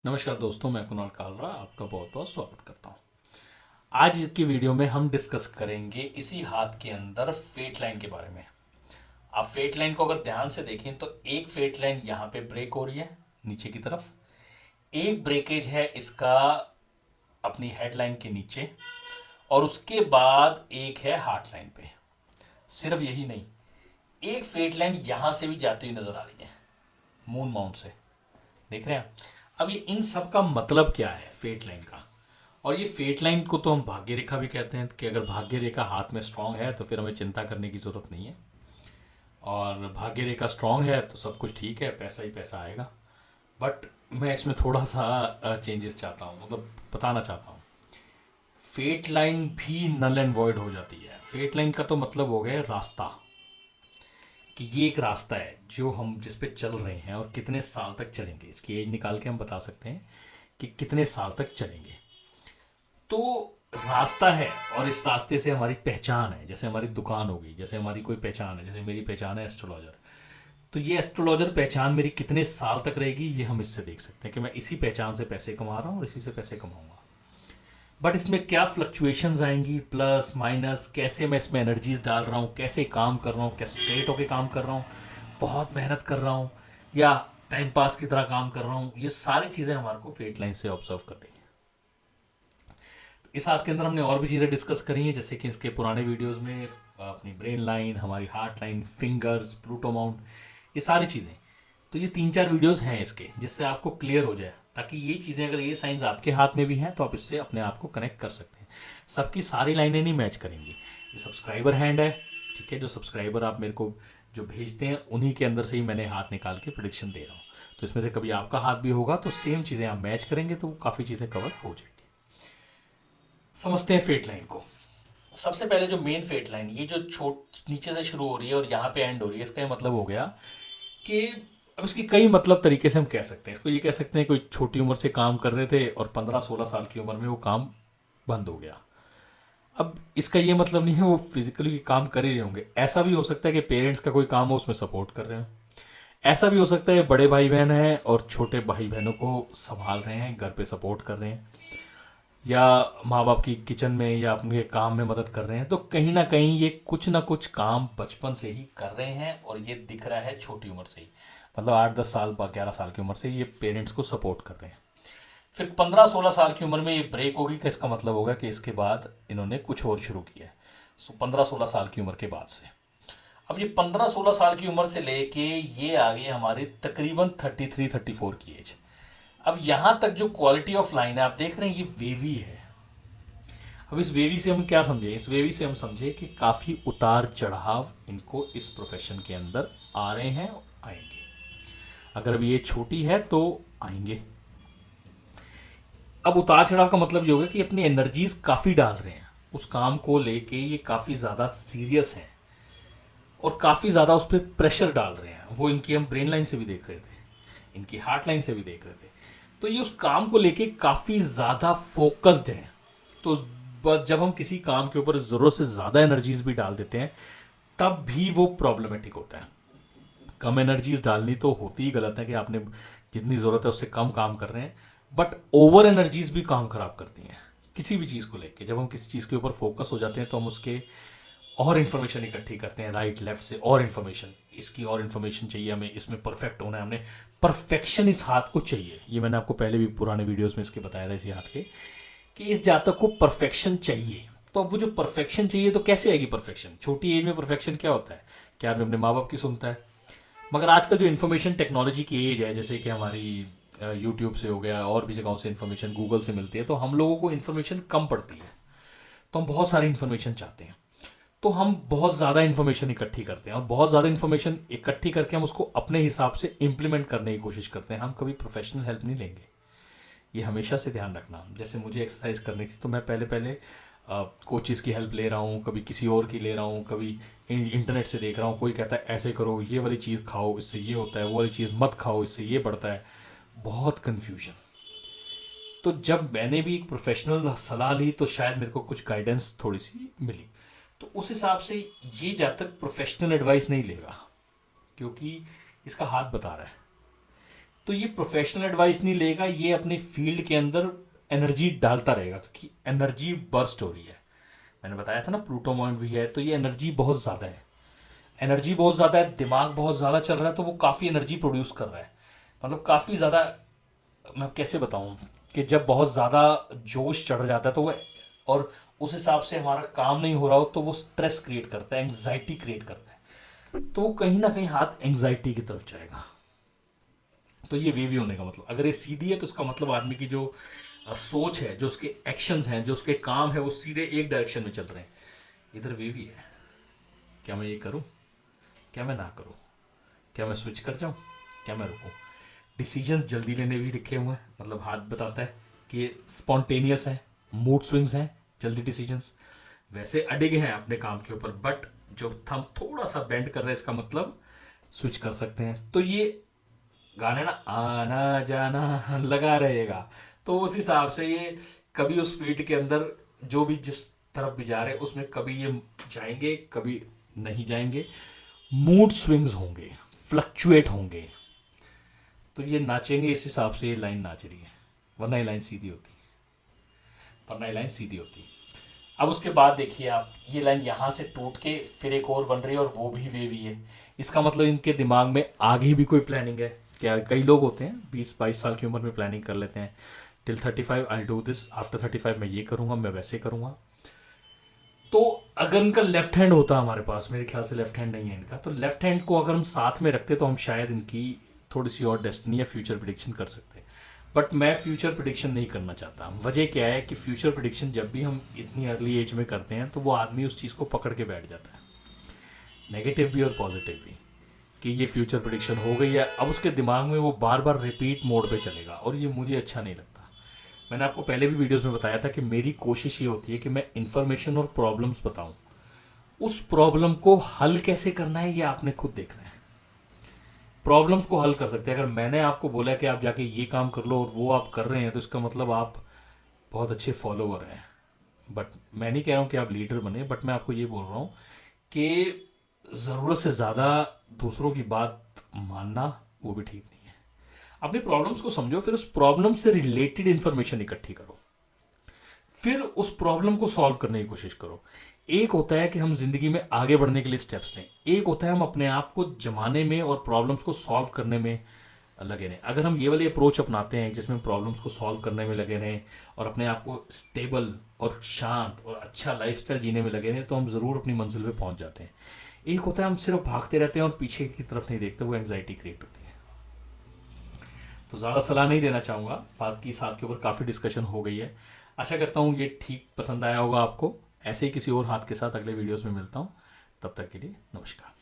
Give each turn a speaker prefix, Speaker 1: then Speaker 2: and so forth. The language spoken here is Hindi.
Speaker 1: नमस्कार दोस्तों, मैं कुणाल कालरा आपका बहुत बहुत स्वागत करता हूँ। आज की वीडियो में हम डिस्कस करेंगे इसी हाथ के अंदर फेट लाइन के बारे में। आप फेट लाइन को अगर ध्यान से देखें तो एक फेट लाइन यहाँ पे ब्रेक हो रही है नीचे की तरफ, एक ब्रेकेज है इसका अपनी हेडलाइन के नीचे, और उसके बाद एक है हार्ट लाइन पे। सिर्फ यही नहीं, एक फेट लाइन यहाँ से भी जाती हुई नजर आ रही है मून माउंट से, देख रहे हैं। अब ये इन सब का मतलब क्या है फेट लाइन का? और ये फेट लाइन को तो हम भाग्य रेखा भी कहते हैं कि अगर भाग्य रेखा हाथ में स्ट्रांग है तो फिर हमें चिंता करने की ज़रूरत नहीं है, और भाग्य रेखा स्ट्रांग है तो सब कुछ ठीक है, पैसा ही पैसा आएगा। बट मैं इसमें थोड़ा सा चेंजेस चाहता हूँ, मतलब बताना चाहता हूँ। फेट लाइन भी नल एंड वॉइड हो जाती है। फेट लाइन का तो मतलब हो गया रास्ता, कि ये एक रास्ता है जो हम जिस पे चल रहे हैं और कितने साल तक चलेंगे, इसकी एज निकाल के हम बता सकते हैं कि कितने साल तक चलेंगे। तो रास्ता है, और इस रास्ते से हमारी पहचान है। जैसे हमारी दुकान हो गई, जैसे हमारी कोई पहचान है, जैसे मेरी पहचान है एस्ट्रोलॉजर। तो ये एस्ट्रोलॉजर पहचान मेरी कितने साल तक रहेगी ये हम इससे देख सकते हैं कि मैं इसी पहचान से पैसे कमा रहा हूँ और इसी से पैसे कमाऊंगा। बट इसमें क्या फ्लक्चुएशंस आएंगी, प्लस माइनस, कैसे मैं इसमें एनर्जीज डाल रहा हूँ, कैसे काम कर रहा हूँ, क्या स्ट्रेट होके काम कर रहा हूँ, बहुत मेहनत कर रहा हूँ, या टाइम पास की तरह काम कर रहा हूँ, ये सारी चीज़ें हमारे को फेट लाइन से ऑब्जर्व करनी है। इस हाथ के अंदर हमने और भी चीज़ें डिस्कस करी हैं, जैसे कि इसके पुराने वीडियोस में अपनी ब्रेन लाइन, हमारी heart line, fingers, Pluto mount, ये सारी चीज़ें। तो ये 3-4 वीडियोस हैं इसके, जिससे आपको क्लियर हो जाए, ताकि ये चीज़ें, अगर ये साइंस आपके हाथ में भी हैं तो आप इससे अपने आप को कनेक्ट कर सकते हैं। सबकी सारी लाइनें नहीं मैच करेंगी। ये सब्सक्राइबर हैंड है, ठीक है। जो सब्सक्राइबर आप मेरे को जो भेजते हैं उन्हीं के अंदर से ही मैंने हाथ निकाल के प्रिडिक्शन दे रहा हूँ। तो इसमें से कभी आपका हाथ भी होगा तो सेम चीज़ें आप मैच करेंगे तो काफ़ी चीज़ें कवर हो जाएंगी। समझते हैं फेट लाइन को। सबसे पहले जो मेन फेट लाइन, ये जो छोट नीचे से शुरू हो रही है और यहाँ पे एंड हो रही है, इसका ये मतलब हो गया कि अब इसकी कई मतलब तरीके से हम कह सकते हैं। इसको ये कह सकते हैं कोई छोटी उम्र से काम कर रहे थे और 15-16 साल की उम्र में वो काम बंद हो गया। अब इसका ये मतलब नहीं है वो फिजिकली काम कर ही रहे होंगे। ऐसा भी हो सकता है कि पेरेंट्स का कोई काम हो उसमें सपोर्ट कर रहे हो। ऐसा भी हो सकता है बड़े भाई बहन हैं और छोटे भाई बहनों को संभाल रहे हैं, घर पे सपोर्ट कर रहे हैं, या माँ बाप की किचन में या अपने काम में मदद कर रहे हैं। तो कहीं ना कहीं ये कुछ ना कुछ काम बचपन से ही कर रहे हैं, और ये दिख रहा है छोटी उम्र से ही। मतलब 8-10 साल 11 साल की उम्र से ये पेरेंट्स को सपोर्ट कर रहे हैं। फिर 15-16 साल की उम्र में ये ब्रेक होगी, कि इसका मतलब होगा कि इसके बाद इन्होंने कुछ और शुरू किया है। 15-16 साल की उम्र के बाद से, अब ये 15-16 साल की उम्र से लेके ये आ गई हमारी तकरीबन 33-34 की एज। अब यहां तक जो क्वालिटी ऑफ लाइन है आप देख रहे हैं, ये वेवी है। अब इस वेवी से हम क्या समझे? इस वेवी से हम समझे कि काफ़ी उतार चढ़ाव इनको इस प्रोफेशन के अंदर आ रहे हैं, आएंगे। अगर अब ये छोटी है तो आएंगे। अब उतार चढ़ाव का मतलब ये होगा कि अपनी एनर्जीज काफ़ी डाल रहे हैं उस काम को लेके, ये काफ़ी ज़्यादा सीरियस हैं और काफ़ी ज़्यादा उस पर प्रेशर डाल रहे हैं। वो इनकी हम ब्रेन लाइन से भी देख रहे थे, इनकी हार्ट लाइन से भी देख रहे थे। तो ये उस काम को लेके काफ़ी ज़्यादा फोकस्ड हैं। तो जब हम किसी काम के ऊपर ज़रूरत से ज़्यादा एनर्जीज भी डाल देते हैं तब भी वो प्रॉब्लमेटिक होता है। कम एनर्जीज डालनी तो होती ही गलत है, कि आपने जितनी ज़रूरत है उससे कम काम कर रहे हैं। बट ओवर एनर्जीज भी काम खराब करती हैं किसी भी चीज़ को लेके। जब हम किसी चीज़ के ऊपर फोकस हो जाते हैं तो हम उसके और इन्फॉर्मेशन इकट्ठी करते हैं, राइट लेफ्ट से और इन्फॉर्मेशन, इसकी और इन्फॉर्मेशन चाहिए हमें, इसमें परफेक्ट होना है, हमने परफेक्शन इस हाथ को चाहिए। ये मैंने आपको पहले भी पुराने वीडियोस में इसके बताया था, इसी हाथ के, कि इस जातक को परफेक्शन चाहिए। तो अब वो जो परफेक्शन चाहिए तो कैसे आएगी परफेक्शन? छोटी एज में परफेक्शन क्या होता है? क्या आदमी अपने माँ बाप की सुनता है? मगर आजकल जो इन्फॉर्मेशन टेक्नोलॉजी की एज है, जैसे कि हमारी यूट्यूब से हो गया और भी जगहों से इन्फॉर्मेशन, गूगल से मिलती है, तो हम लोगों को इन्फॉर्मेशन कम पड़ती है। तो हम बहुत सारी इन्फॉर्मेशन चाहते हैं, तो हम बहुत ज़्यादा इन्फॉर्मेशन इकट्ठी करते हैं, और बहुत ज़्यादा इन्फॉर्मेशन इकट्ठी करके हम उसको अपने हिसाब से इम्प्लीमेंट करने की कोशिश करते हैं। हम कभी प्रोफेशनल हेल्प नहीं लेंगे, ये हमेशा से ध्यान रखना। जैसे मुझे एक्सरसाइज करनी थी तो मैं पहले पहले कोचिज़ की हेल्प ले रहा हूँ, कभी किसी और की ले रहा हूँ, कभी इंटरनेट से देख रहा हूँ। कोई कहता है ऐसे करो, ये वाली चीज़ खाओ इससे ये होता है, वो वाली चीज़ मत खाओ इससे ये बढ़ता है। बहुत कन्फ्यूजन। तो जब मैंने भी एक प्रोफेशनल सलाह ली तो शायद मेरे को कुछ गाइडेंस थोड़ी सी मिली। तो उस हिसाब से ये जब तक प्रोफेशनल एडवाइस नहीं लेगा, क्योंकि इसका हाथ बता रहा है, तो ये प्रोफेशनल एडवाइस नहीं लेगा, ये अपनी फील्ड के अंदर एनर्जी डालता रहेगा क्योंकि एनर्जी बर्स्ट हो रही है। मैंने बताया था ना प्लूटो पॉइंट भी है, तो ये एनर्जी बहुत ज़्यादा है, एनर्जी बहुत ज़्यादा है, दिमाग बहुत ज़्यादा चल रहा है, तो वो काफ़ी एनर्जी प्रोड्यूस कर रहा है। मतलब काफ़ी ज़्यादा, मैं कैसे बताऊं कि जब बहुत ज़्यादा जोश चढ़ जाता है तो वो, और उस हिसाब से हमारा काम नहीं हो रहा हो तो वो स्ट्रेस क्रिएट करता है, एंग्जाइटी क्रिएट करता है, तो वो कहीं ना कहीं हाथ एंग्जाइटी की तरफ जाएगा। तो ये वेवी होने का मतलब, अगर ये सीधी है तो इसका मतलब आदमी की जो सोच है, जो उसके एक्शंस हैं, जो उसके काम है, वो सीधे एक डायरेक्शन में चल रहे हैं। इधर वेवी है, क्या मैं ये करूं, क्या मैं ना करूं, क्या मैं स्विच कर जाऊं, क्या मैं रुकूं। डिसीजंस जल्दी लेने भी लिखे हुए हैं, मतलब हाथ बताता है कि स्पॉन्टेनियस है, मूड स्विंग्स हैं, जल्दी डिसीजंस। वैसे अडिग हैं अपने काम के ऊपर, बट जो थंब थोड़ा सा बेंड कर रहे हैं इसका मतलब स्विच कर सकते हैं। तो ये गाने ना आना जाना लगा रहेगा, तो उस हिसाब से ये कभी उस फील्ड के अंदर जो भी जिस तरफ भी जा रहे हैं उसमें कभी ये जाएंगे, कभी नहीं जाएंगे, मूड स्विंग्स होंगे, फ्लक्चुएट होंगे। तो ये नाचेंगे इस हिसाब से, ये लाइन नाच रही है, वरना ये लाइन सीधी होती, वरना ये लाइन सीधी होती। अब उसके बाद देखिए आप, ये लाइन यहाँ से टूट के फिर एक और बन रही है और वो भी वेवी है। इसका मतलब इनके दिमाग में आगे भी कोई प्लानिंग है क्या। कई लोग होते हैं 20-22 साल की उम्र में प्लानिंग कर लेते हैं, till 35 I do this, after 35 मैं ये करूँगा, मैं वैसे करूँगा। तो अगर इनका लेफ्ट हैंड होता हमारे पास, मेरे ख्याल से लेफ्ट हैंड नहीं है इनका, तो लेफ्ट हैंड को अगर हम साथ में रखते तो हम शायद इनकी थोड़ी सी और डेस्टिनी या फ्यूचर प्रिडिक्शन कर सकते। बट मैं फ्यूचर प्रिडिक्शन नहीं करना चाहता। वजह क्या है कि फ्यूचर प्रिडिक्शन जब भी हम इतनी अर्ली एज में करते हैं तो वो आदमी उस चीज़ को पकड़ के बैठ जाता है, नेगेटिव भी और पॉजिटिव भी, कि ये फ्यूचर प्रिडिक्शन हो गई है। अब उसके दिमाग में वो बार बार रिपीट मोड पे चलेगा और ये मुझे अच्छा नहीं लगता। मैंने आपको पहले भी वीडियोस में बताया था कि मेरी कोशिश ये होती है कि मैं इन्फॉर्मेशन और प्रॉब्लम्स बताऊं, उस प्रॉब्लम को हल कैसे करना है ये आपने खुद देखना है। प्रॉब्लम्स को हल कर सकते हैं, अगर मैंने आपको बोला कि आप जाके ये काम कर लो और वो आप कर रहे हैं तो इसका मतलब आप बहुत अच्छे फॉलोवर हैं। बट मैं नहीं कह रहा हूँ कि आप लीडर बने, बट मैं आपको ये बोल रहा हूँ कि ज़रूरत से ज़्यादा दूसरों की बात मानना वो भी ठीक नहीं है। अपनी प्रॉब्लम्स को समझो, फिर उस प्रॉब्लम से रिलेटेड इंफॉर्मेशन इकट्ठी करो, फिर उस प्रॉब्लम को सॉल्व करने की कोशिश करो। एक होता है कि हम जिंदगी में आगे बढ़ने के लिए स्टेप्स लें, एक होता है हम अपने आप को जमाने में और प्रॉब्लम्स को सॉल्व करने में लगे रहें। अगर हम ये वाली अप्रोच अपनाते हैं जिसमें प्रॉब्लम्स को सॉल्व करने में लगे रहें और अपने आप को स्टेबल और शांत और अच्छा लाइफस्टाइल जीने में लगे रहें, तो हम ज़रूर अपनी मंजिल पे पहुंच जाते हैं। एक होता है हम सिर्फ भागते रहते हैं और पीछे की तरफ नहीं देखते, वो एंग्जाइटी क्रिएट होती है। तो ज़्यादा सलाह नहीं देना चाहूँगा, बात की इस हाथ के ऊपर काफ़ी डिस्कशन हो गई है। आशा करता हूँ ये ठीक पसंद आया होगा आपको। ऐसे ही किसी और हाथ के साथ अगले वीडियोस में मिलता हूँ, तब तक के लिए नमस्कार।